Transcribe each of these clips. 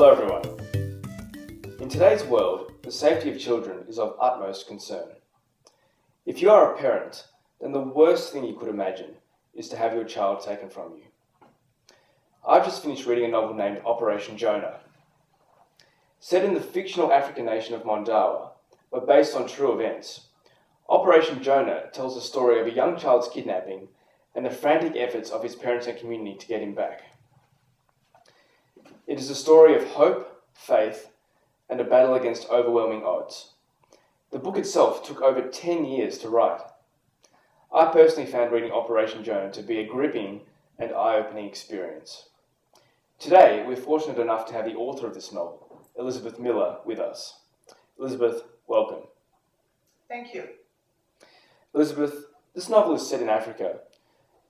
Hello everyone. In today's world, the safety of children is of utmost concern. If you are a parent, then the worst thing you could imagine is to have your child taken from you. I've just finished reading a novel named Operation Jonah. Set in the fictional African nation of Mondawa, but based on true events, Operation Jonah tells the story of a young child's kidnapping and the frantic efforts of his parents and community to get him back. It is a story of hope, faith, and a battle against overwhelming odds. The book itself took over 10 years to write. I personally found reading Operation Jonah to be a gripping and eye-opening experience. Today, we're fortunate enough to have the author of this novel, Elisabeth Miller, with us. Elisabeth, welcome. Thank you. Elisabeth, this novel is set in Africa,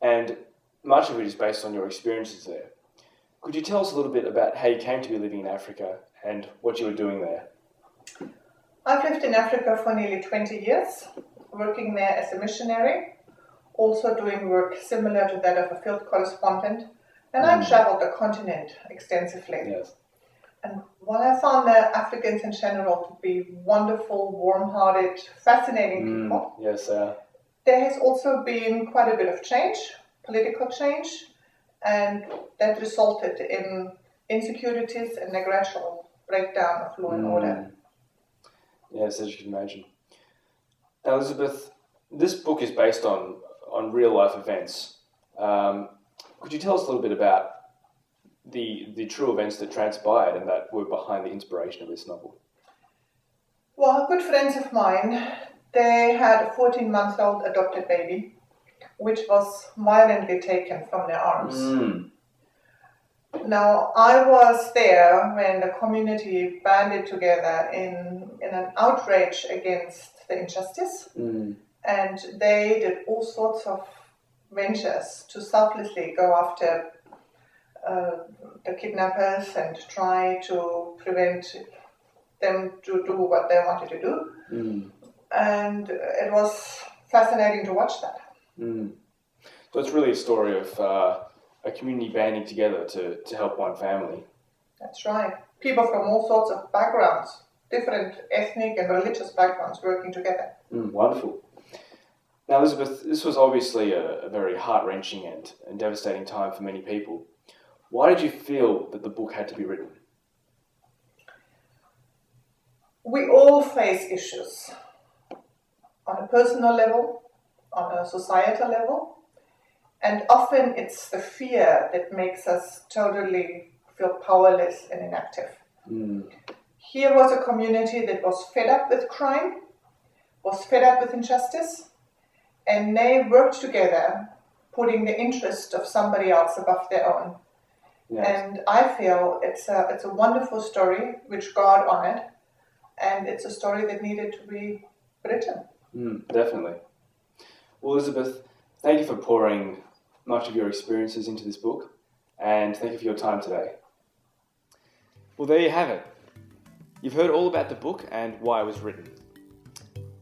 and much of it is based on your experiences there. Could you tell us a little bit about how you came to be living in Africa and what you were doing there? I've lived in Africa for nearly 20 years, working there as a missionary, also doing work similar to that of a field correspondent, and I've traveled the continent extensively. Yes. And while I found the Africans in general to be wonderful, warm-hearted, fascinating people, Yes, there has also been quite a bit of change, political change, and that resulted in insecurities and a gradual breakdown of law and order. Yes, as you can imagine. Now, Elisabeth, this book is based on real-life events. Could you tell us a little bit about the true events that transpired and that were behind the inspiration of this novel? Well, good friends of mine, they had a 14-month-old adopted baby, which was violently taken from their arms. Now, I was there when the community banded together in an outrage against the injustice, and they did all sorts of ventures to selflessly go after the kidnappers and try to prevent them to do what they wanted to do. And it was fascinating to watch that. So it's really a story of a community banding together to help one family. That's right. People from all sorts of backgrounds, different ethnic and religious backgrounds working together. Wonderful. Now, Elisabeth, this was obviously a very heart-wrenching and devastating time for many people. Why did you feel that the book had to be written? We all face issues on a personal level, on a societal level, and often it's the fear that makes us totally feel powerless and inactive. Here was a community that was fed up with crime, was fed up with injustice, and they worked together, putting the interest of somebody else above their own. Yes. And I feel it's a wonderful story which God honored, and it's a story that needed to be written. Definitely. Well, Elisabeth, thank you for pouring much of your experiences into this book, and thank you for your time today. Well, there you have it. You've heard all about the book and why it was written.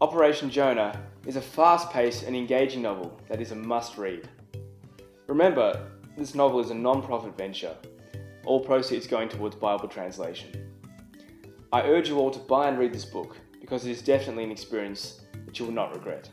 Operation Jonah is a fast-paced and engaging novel that is a must-read. Remember, this novel is a non-profit venture, all proceeds going towards Bible translation. I urge you all to buy and read this book because it is definitely an experience that you will not regret.